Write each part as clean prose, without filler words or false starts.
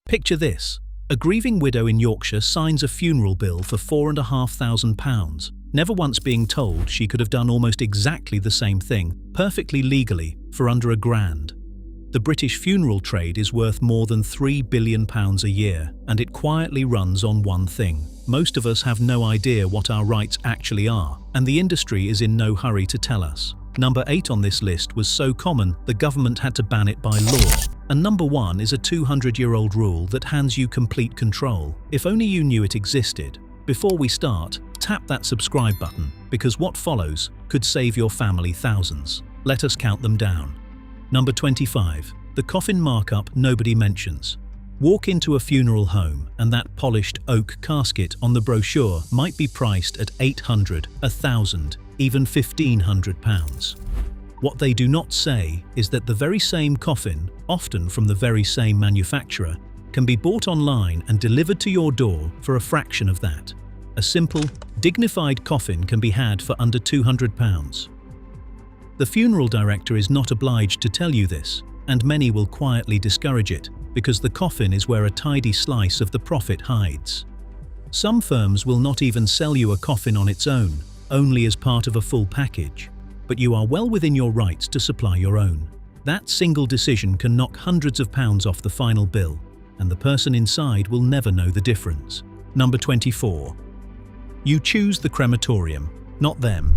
Picture this. A grieving widow in Yorkshire signs a funeral bill for £4,500, never once being told she could have done almost exactly the same thing, perfectly legally, for under £1,000. The British funeral trade is worth more than £3 billion a year, and it quietly runs on one thing. Most of us have no idea what our rights actually are, and the industry is in no hurry to tell us. Number 8 on this list was so common, the government had to ban it by law. And number 1 is a 200-year-old rule that hands you complete control. If only you knew it existed. Before we start, tap that subscribe button, because what follows could save your family thousands. Let us count them down. Number 25. The coffin markup nobody mentions. Walk into a funeral home and that polished oak casket on the brochure might be priced at £800, £1,000, even £1,500. What they do not say is that the very same coffin, often from the very same manufacturer, can be bought online and delivered to your door for a fraction of that. A simple, dignified coffin can be had for under £200. The funeral director is not obliged to tell you this, and many will quietly discourage it, because the coffin is where a tidy slice of the profit hides. Some firms will not even sell you a coffin on its own, only as part of a full package, but you are well within your rights to supply your own. That single decision can knock hundreds of pounds off the final bill, and the person inside will never know the difference. Number 24. You choose the crematorium, not them.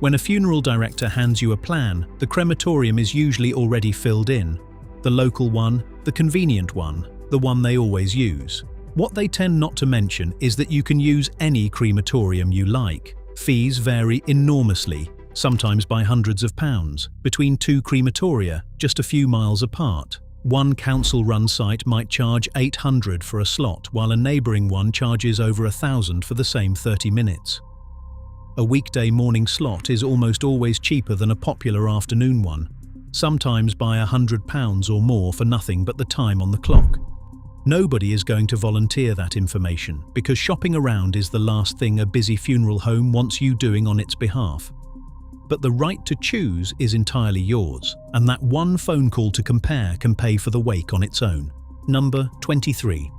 When a funeral director hands you a plan, the crematorium is usually already filled in. The local one, the convenient one, the one they always use. What they tend not to mention is that you can use any crematorium you like. Fees vary enormously, sometimes by hundreds of pounds, between two crematoria just a few miles apart. One council-run site might charge £800 for a slot, while a neighbouring one charges over £1,000 for the same 30 minutes. A weekday morning slot is almost always cheaper than a popular afternoon one, sometimes by £100 or more for nothing but the time on the clock. Nobody is going to volunteer that information, because shopping around is the last thing a busy funeral home wants you doing on its behalf. But the right to choose is entirely yours, and that one phone call to compare can pay for the wake on its own. Number 23.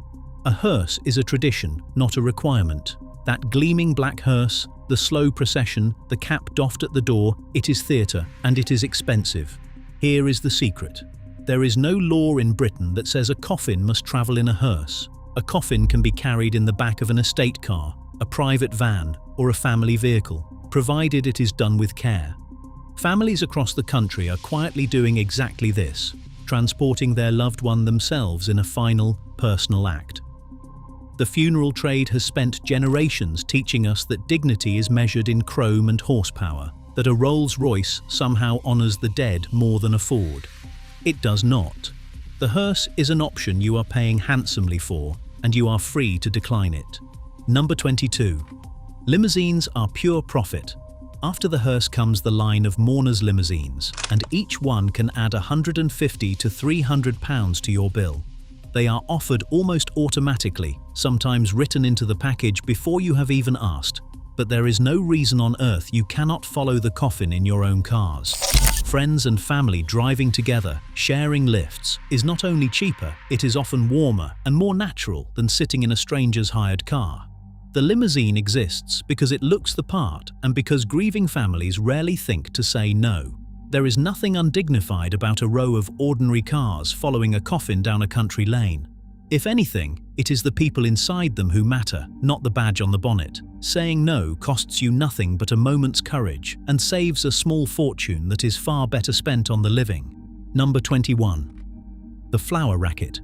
A hearse is a tradition, not a requirement. That gleaming black hearse, the slow procession, the cap doffed at the door, it is theatre, and it is expensive. Here is the secret. There is no law in Britain that says a coffin must travel in a hearse. A coffin can be carried in the back of an estate car, a private van, or a family vehicle, provided it is done with care. Families across the country are quietly doing exactly this, transporting their loved one themselves in a final, personal act. The funeral trade has spent generations teaching us that dignity is measured in chrome and horsepower, that a Rolls-Royce somehow honours the dead more than a Ford. It does not. The hearse is an option you are paying handsomely for, and you are free to decline it. Number 22. Limousines are pure profit. After the hearse comes the line of mourners' limousines, and each one can add £150 to £300 to your bill. They are offered almost automatically, sometimes written into the package before you have even asked. But there is no reason on earth you cannot follow the coffin in your own cars. Friends and family driving together, sharing lifts, is not only cheaper, it is often warmer and more natural than sitting in a stranger's hired car. The limousine exists because it looks the part and because grieving families rarely think to say no. There is nothing undignified about a row of ordinary cars following a coffin down a country lane. If anything, it is the people inside them who matter, not the badge on the bonnet. Saying no costs you nothing but a moment's courage and saves a small fortune that is far better spent on the living. Number 21. The flower racket.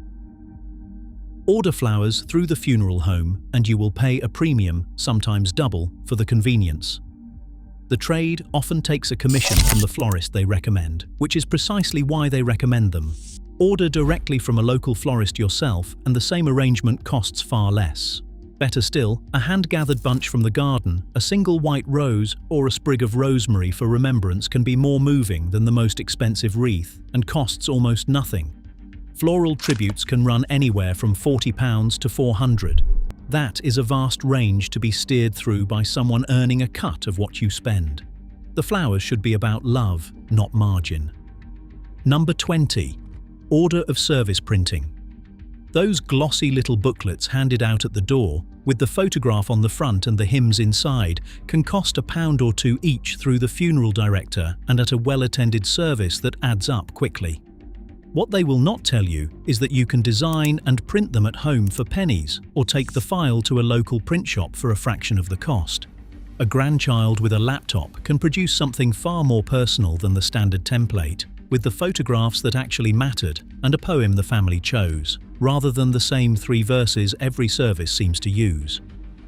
Order flowers through the funeral home and you will pay a premium, sometimes double, for the convenience. The trade often takes a commission from the florist they recommend, which is precisely why they recommend them. Order directly from a local florist yourself and the same arrangement costs far less. Better still, a hand-gathered bunch from the garden, a single white rose, or a sprig of rosemary for remembrance can be more moving than the most expensive wreath and costs almost nothing. Floral tributes can run anywhere from £40 to £400. That is a vast range to be steered through by someone earning a cut of what you spend. The flowers should be about love, not margin. Number 20. Order of service printing. Those glossy little booklets handed out at the door, with the photograph on the front and the hymns inside, can cost £1 or £2 each through the funeral director and at a well-attended service that adds up quickly. What they will not tell you is that you can design and print them at home for pennies or take the file to a local print shop for a fraction of the cost. A grandchild with a laptop can produce something far more personal than the standard template, with the photographs that actually mattered and a poem the family chose, rather than the same 3 verses every service seems to use.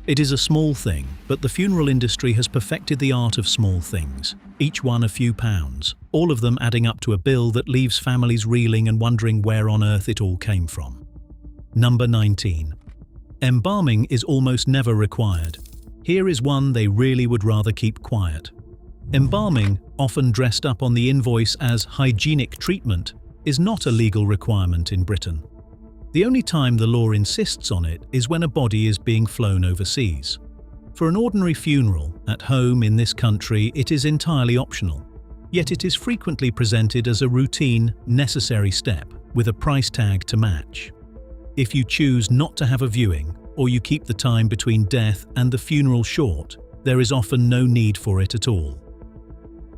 It is a small thing, but the funeral industry has perfected the art of small things, each one a few pounds, all of them adding up to a bill that leaves families reeling and wondering where on earth it all came from. Number 19. Embalming is almost never required. Here is one they really would rather keep quiet. Embalming, often dressed up on the invoice as hygienic treatment, is not a legal requirement in Britain. The only time the law insists on it is when a body is being flown overseas. For an ordinary funeral, at home in this country, it is entirely optional. Yet it is frequently presented as a routine, necessary step, with a price tag to match. If you choose not to have a viewing, or you keep the time between death and the funeral short, there is often no need for it at all.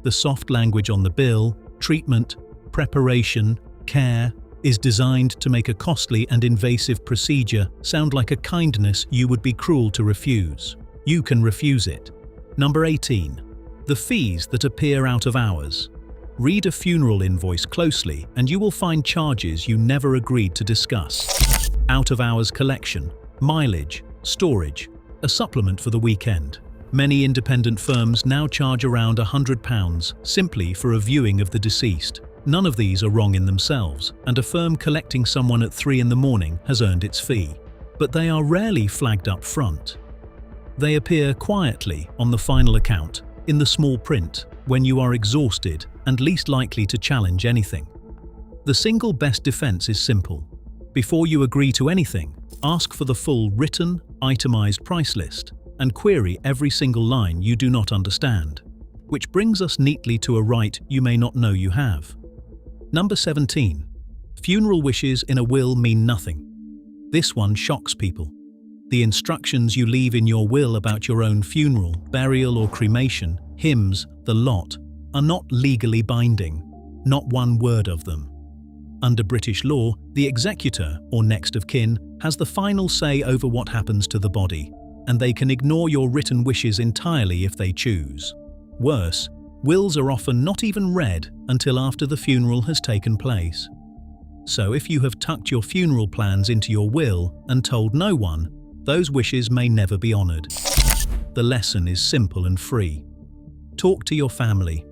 The soft language on the bill, treatment, preparation, care, is designed to make a costly and invasive procedure sound like a kindness you would be cruel to refuse. You can refuse it. Number 18. The fees that appear out of hours. Read a funeral invoice closely and you will find charges you never agreed to discuss. Out-of-hours collection, mileage, storage, a supplement for the weekend. Many independent firms now charge around £100 simply for a viewing of the deceased. None of these are wrong in themselves, and a firm collecting someone at 3 in the morning has earned its fee. But they are rarely flagged up front. They appear quietly on the final account, in the small print, when you are exhausted and least likely to challenge anything. The single best defense is simple. Before you agree to anything, ask for the full written, itemized price list, and query every single line you do not understand. Which brings us neatly to a right you may not know you have. Number 17. Funeral wishes in a will mean nothing. This one shocks people. The instructions you leave in your will about your own funeral, burial or cremation, hymns, the lot, are not legally binding. Not one word of them. Under British law, the executor, or next of kin, has the final say over what happens to the body, and they can ignore your written wishes entirely if they choose. Worse, wills are often not even read until after the funeral has taken place. So if you have tucked your funeral plans into your will and told no one, those wishes may never be honoured. The lesson is simple and free. Talk to your family.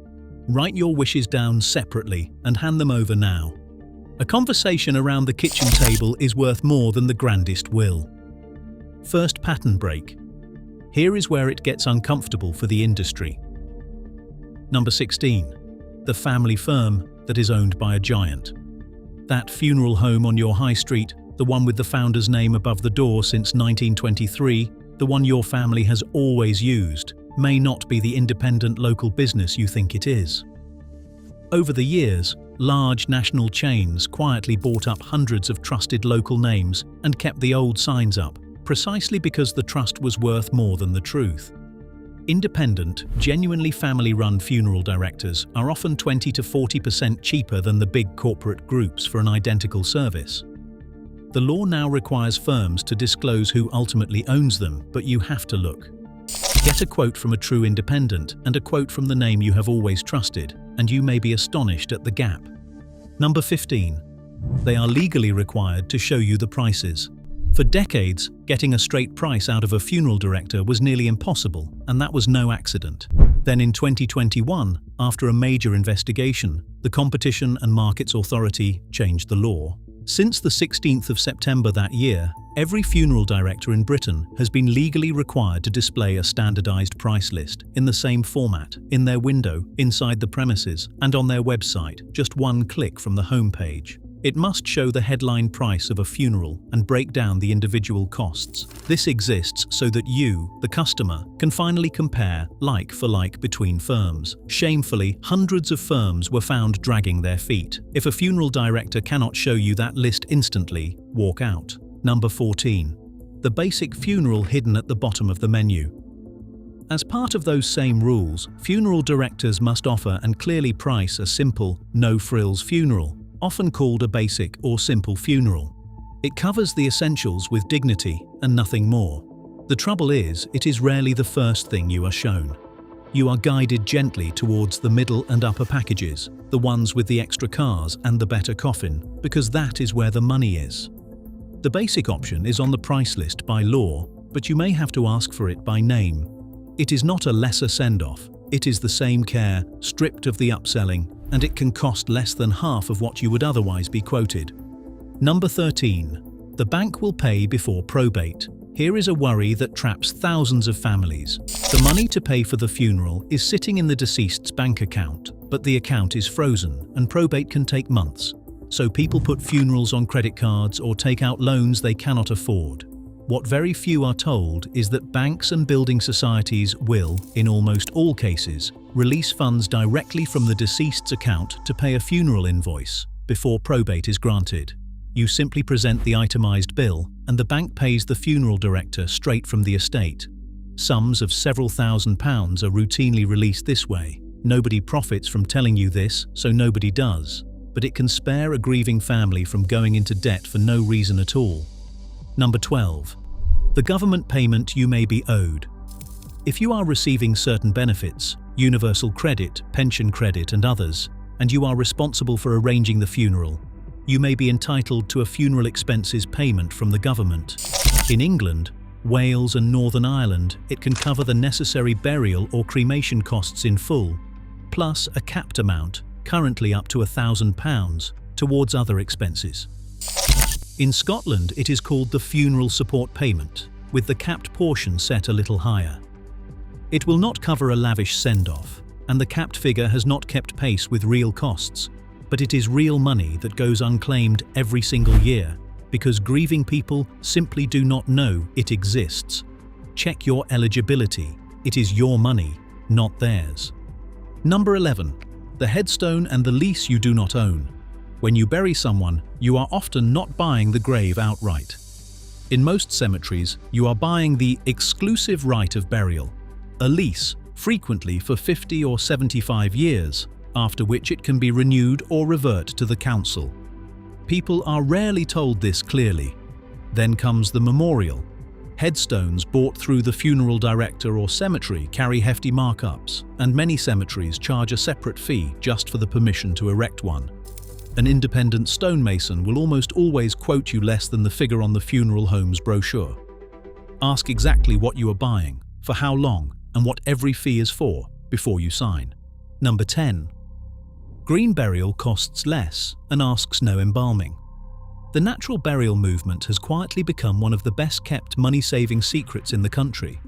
Write your wishes down separately and hand them over now. A conversation around the kitchen table is worth more than the grandest will. First pattern break. Here is where it gets uncomfortable for the industry. Number 16. The family firm that is owned by a giant. That funeral home on your high street, the one with the founder's name above the door since 1923, the one your family has always used, may not be the independent local business you think it is. Over the years, large national chains quietly bought up hundreds of trusted local names and kept the old signs up, precisely because the trust was worth more than the truth. Independent, genuinely family-run funeral directors are often 20 to 40% cheaper than the big corporate groups for an identical service. The law now requires firms to disclose who ultimately owns them, but you have to look. Get a quote from a true independent and a quote from the name you have always trusted, and you may be astonished at the gap. Number 15. They are legally required to show you the prices. For decades, getting a straight price out of a funeral director was nearly impossible, and that was no accident. Then in 2021, after a major investigation, the Competition and Markets Authority changed the law. Since the 16th of September that year, every funeral director in Britain has been legally required to display a standardized price list in the same format, in their window, inside the premises, and on their website, just one click from the homepage. It must show the headline price of a funeral and break down the individual costs. This exists so that you, the customer, can finally compare like for like between firms. Shamefully, hundreds of firms were found dragging their feet. If a funeral director cannot show you that list instantly, walk out. Number 14. The basic funeral hidden at the bottom of the menu. As part of those same rules, funeral directors must offer and clearly price a simple, no-frills funeral, often called a basic or simple funeral. It covers the essentials with dignity and nothing more. The trouble is, it is rarely the first thing you are shown. You are guided gently towards the middle and upper packages, the ones with the extra cars and the better coffin, because that is where the money is. The basic option is on the price list by law, but you may have to ask for it by name. It is not a lesser send-off, it is the same care, stripped of the upselling, and it can cost less than half of what you would otherwise be quoted. Number 13. The bank will pay before probate. Here is a worry that traps thousands of families. The money to pay for the funeral is sitting in the deceased's bank account, but the account is frozen and probate can take months. So people put funerals on credit cards or take out loans they cannot afford. What very few are told is that banks and building societies will, in almost all cases, release funds directly from the deceased's account to pay a funeral invoice before probate is granted. You simply present the itemized bill and the bank pays the funeral director straight from the estate. Sums of several £1,000s are routinely released this way. Nobody profits from telling you this, so nobody does. But it can spare a grieving family from going into debt for no reason at all. Number 12. The government payment you may be owed. If you are receiving certain benefits, universal credit, pension credit and others, and you are responsible for arranging the funeral, you may be entitled to a funeral expenses payment from the government. In England, Wales and Northern Ireland, it can cover the necessary burial or cremation costs in full, plus a capped amount, currently up to £1,000, towards other expenses. In Scotland, it is called the funeral support payment, with the capped portion set a little higher. It will not cover a lavish send-off, and the capped figure has not kept pace with real costs, but it is real money that goes unclaimed every single year, because grieving people simply do not know it exists. Check your eligibility. It is your money, not theirs. Number 11. The headstone and the lease you do not own. When you bury someone, you are often not buying the grave outright. In most cemeteries, you are buying the exclusive right of burial, a lease, frequently for 50 or 75 years, after which it can be renewed or revert to the council. People are rarely told this clearly. Then comes the memorial. Headstones bought through the funeral director or cemetery carry hefty markups, and many cemeteries charge a separate fee just for the permission to erect one. An independent stonemason will almost always quote you less than the figure on the funeral home's brochure. Ask exactly what you are buying, for how long, and what every fee is for before you sign. Number 10. Green burial costs less and asks no embalming. The natural burial movement has quietly become one of the best-kept money-saving secrets in the country.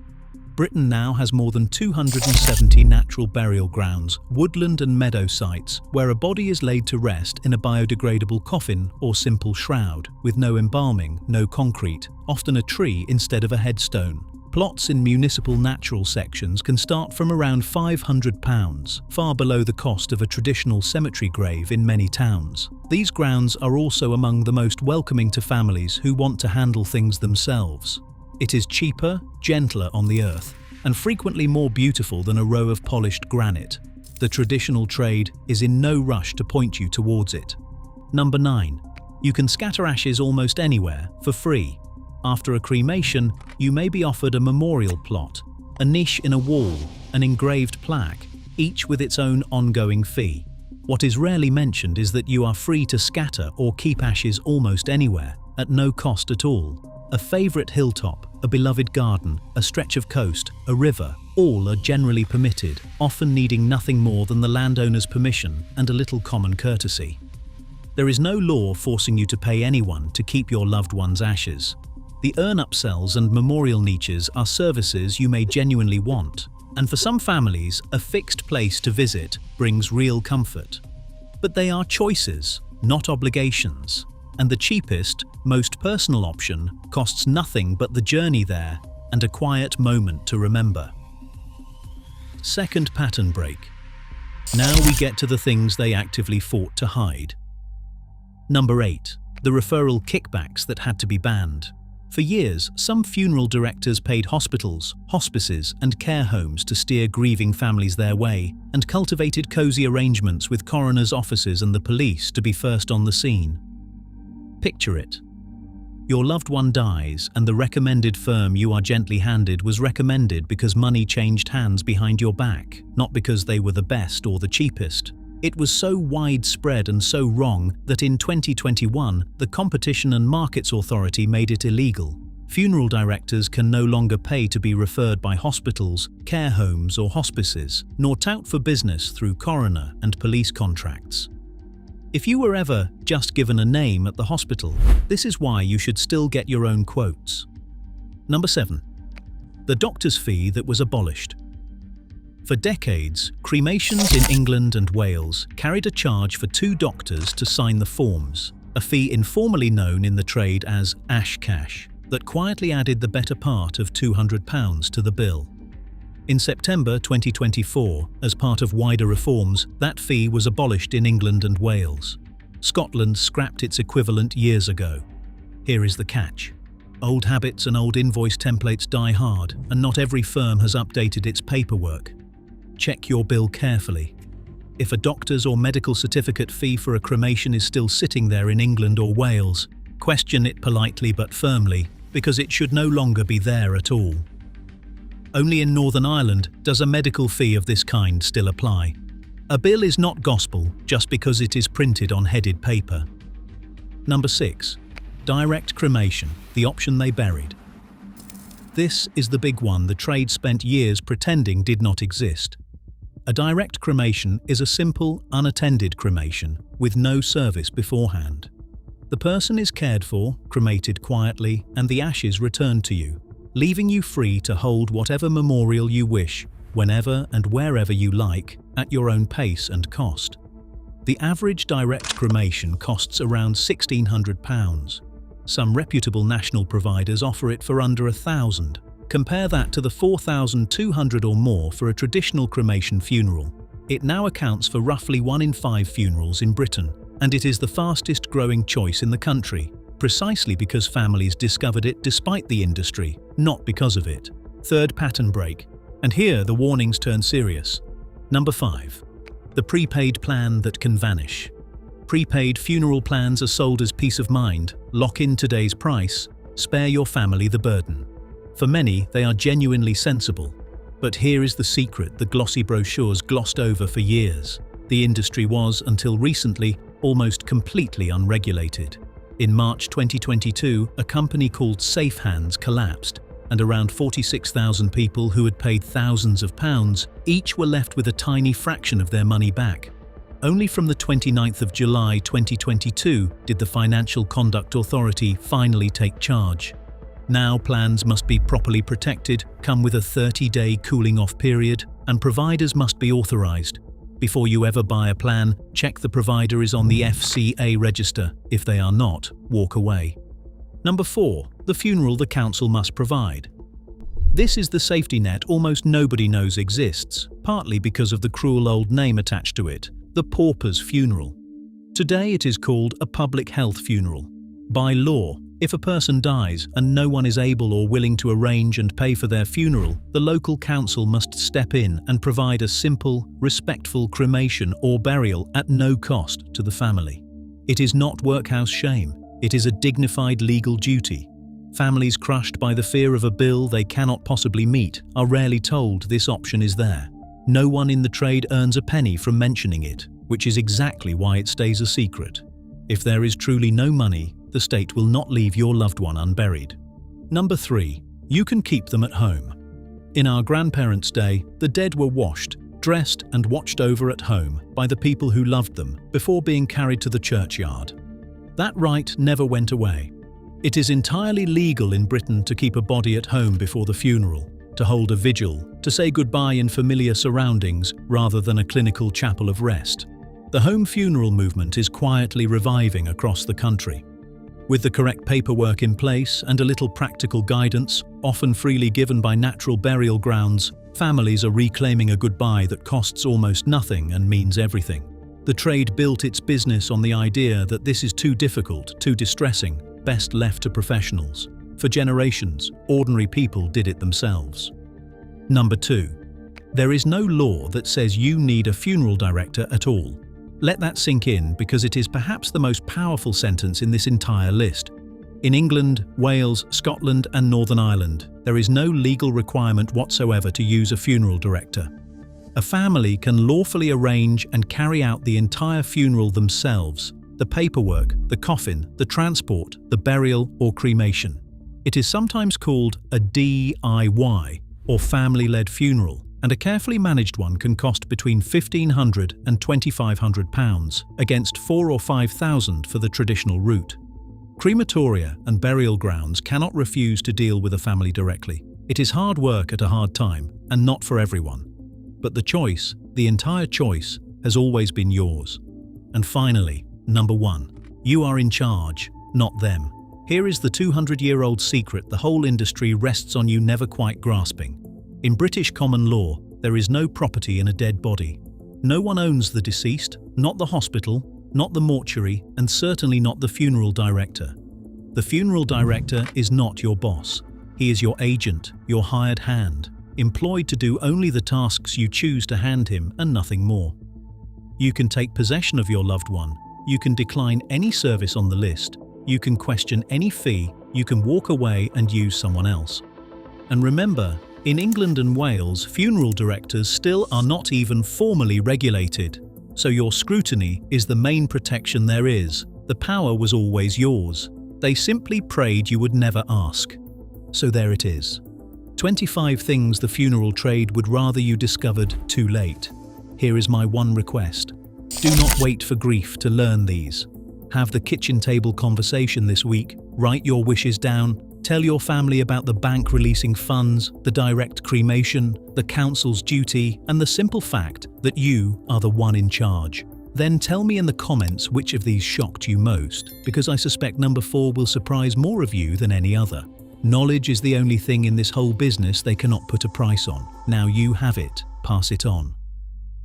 Britain now has more than 270 natural burial grounds, woodland and meadow sites, where a body is laid to rest in a biodegradable coffin or simple shroud, with no embalming, no concrete, often a tree instead of a headstone. Plots in municipal natural sections can start from around £500, far below the cost of a traditional cemetery grave in many towns. These grounds are also among the most welcoming to families who want to handle things themselves. It is cheaper, gentler on the earth, and frequently more beautiful than a row of polished granite. The traditional trade is in no rush to point you towards it. Number 9. You can scatter ashes almost anywhere, for free. After a cremation, you may be offered a memorial plot, a niche in a wall, an engraved plaque, each with its own ongoing fee. What is rarely mentioned is that you are free to scatter or keep ashes almost anywhere, at no cost at all. A favourite hilltop, a beloved garden, a stretch of coast, a river, all are generally permitted, often needing nothing more than the landowner's permission and a little common courtesy. There is no law forcing you to pay anyone to keep your loved one's ashes. The urn-upsells and memorial niches are services you may genuinely want, and for some families, a fixed place to visit brings real comfort. But they are choices, not obligations. And the cheapest, most personal option costs nothing but the journey there and a quiet moment to remember. Second pattern break. Now we get to the things they actively fought to hide. Number 8. The referral kickbacks that had to be banned. For years, some funeral directors paid hospitals, hospices, and care homes to steer grieving families their way, and cultivated cozy arrangements with coroners' offices and the police to be first on the scene. Picture it. Your loved one dies, and the recommended firm you are gently handed was recommended because money changed hands behind your back, not because they were the best or the cheapest. It was so widespread and so wrong that in 2021, the Competition and Markets Authority made it illegal. Funeral directors can no longer pay to be referred by hospitals, care homes or hospices, nor tout for business through coroner and police contracts. If you were ever just given a name at the hospital, this is why you should still get your own quotes. Number 7. The doctor's fee that was abolished. For decades, cremations in England and Wales carried a charge for 2 doctors to sign the forms, a fee informally known in the trade as ash cash, that quietly added the better part of £200 to the bill. In September 2024, as part of wider reforms, that fee was abolished in England and Wales. Scotland scrapped its equivalent years ago. Here is the catch. Old habits and old invoice templates die hard, and not every firm has updated its paperwork. Check your bill carefully. If a doctor's or medical certificate fee for a cremation is still sitting there in England or Wales, question it politely but firmly, because it should no longer be there at all. Only in Northern Ireland does a medical fee of this kind still apply. A bill is not gospel just because it is printed on headed paper. Number 6. Direct cremation, the option they buried. This is the big one the trade spent years pretending did not exist. A direct cremation is a simple, unattended cremation with no service beforehand. The person is cared for, cremated quietly, and the ashes returned to you, leaving you free to hold whatever memorial you wish, whenever and wherever you like, at your own pace and cost. The average direct cremation costs around £1,600. Some reputable national providers offer it for under £1,000. Compare that to the £4,200 or more for a traditional cremation funeral. It now accounts for roughly 1 in 5 funerals in Britain, and it is the fastest growing choice in the country, precisely because families discovered it despite the industry, not because of it. Third pattern break. And here the warnings turn serious. Number 5. The prepaid plan that can vanish. Prepaid funeral plans are sold as peace of mind, lock in today's price, spare your family the burden. For many, they are genuinely sensible. But here is the secret the glossy brochures glossed over for years. The industry was, until recently, almost completely unregulated. In March 2022, a company called Safe Hands collapsed, and around 46,000 people who had paid thousands of pounds each were left with a tiny fraction of their money back. Only from the 29th of July 2022 did the Financial Conduct Authority finally take charge. Now plans must be properly protected, come with a 30-day cooling-off period, and providers must be authorized. Before you ever buy a plan, check the provider is on the FCA register. If they are not, walk away. Number 4. The funeral the council must provide. This is the safety net almost nobody knows exists, partly because of the cruel old name attached to it, the pauper's funeral. Today it is called a public health funeral. By law, if a person dies and no one is able or willing to arrange and pay for their funeral, the local council must step in and provide a simple, respectful cremation or burial at no cost to the family. It is not workhouse shame, it is a dignified legal duty. Families crushed by the fear of a bill they cannot possibly meet are rarely told this option is there. No one in the trade earns a penny from mentioning it, which is exactly why it stays a secret. If there is truly no money, the state will not leave your loved one unburied. Number 3. You can keep them at home. In our grandparents' day, the dead were washed, dressed and watched over at home by the people who loved them before being carried to the churchyard. That right never went away. It is entirely legal in Britain to keep a body at home before the funeral, to hold a vigil, to say goodbye in familiar surroundings rather than a clinical chapel of rest. The home funeral movement is quietly reviving across the country. With the correct paperwork in place and a little practical guidance, often freely given by natural burial grounds, families are reclaiming a goodbye that costs almost nothing and means everything. The trade built its business on the idea that this is too difficult, too distressing, best left to professionals. For generations, ordinary people did it themselves. Number 2. There is no law that says you need a funeral director at all. Let that sink in, because it is perhaps the most powerful sentence in this entire list. In England, Wales, Scotland and Northern Ireland, there is no legal requirement whatsoever to use a funeral director. A family can lawfully arrange and carry out the entire funeral themselves: the paperwork, the coffin, the transport, the burial or cremation. It is sometimes called a DIY, or family-led funeral, and a carefully managed one can cost between £1,500 and £2,500, against £4,000 or £5,000 for the traditional route. Crematoria and burial grounds cannot refuse to deal with a family directly. It is hard work at a hard time, and not for everyone. But the choice, the entire choice, has always been yours. And finally, number 1. You are in charge, not them. Here is the 200-year-old secret the whole industry rests on you never quite grasping. In British common law, there is no property in a dead body. No one owns the deceased, not the hospital, not the mortuary, and certainly not the funeral director. The funeral director is not your boss. He is your agent, your hired hand, employed to do only the tasks you choose to hand him and nothing more. You can take possession of your loved one. You can decline any service on the list. You can question any fee. You can walk away and use someone else. And remember, in England and Wales, funeral directors still are not even formally regulated. So your scrutiny is the main protection there is. The power was always yours. They simply prayed you would never ask. So there it is. 25 things the funeral trade would rather you discovered too late. Here is my one request. Do not wait for grief to learn these. Have the kitchen table conversation this week. Write your wishes down. Tell your family about the bank releasing funds, the direct cremation, the council's duty, and the simple fact that you are the one in charge. Then tell me in the comments which of these shocked you most, because I suspect number 4 will surprise more of you than any other. Knowledge is the only thing in this whole business they cannot put a price on. Now you have it. Pass it on.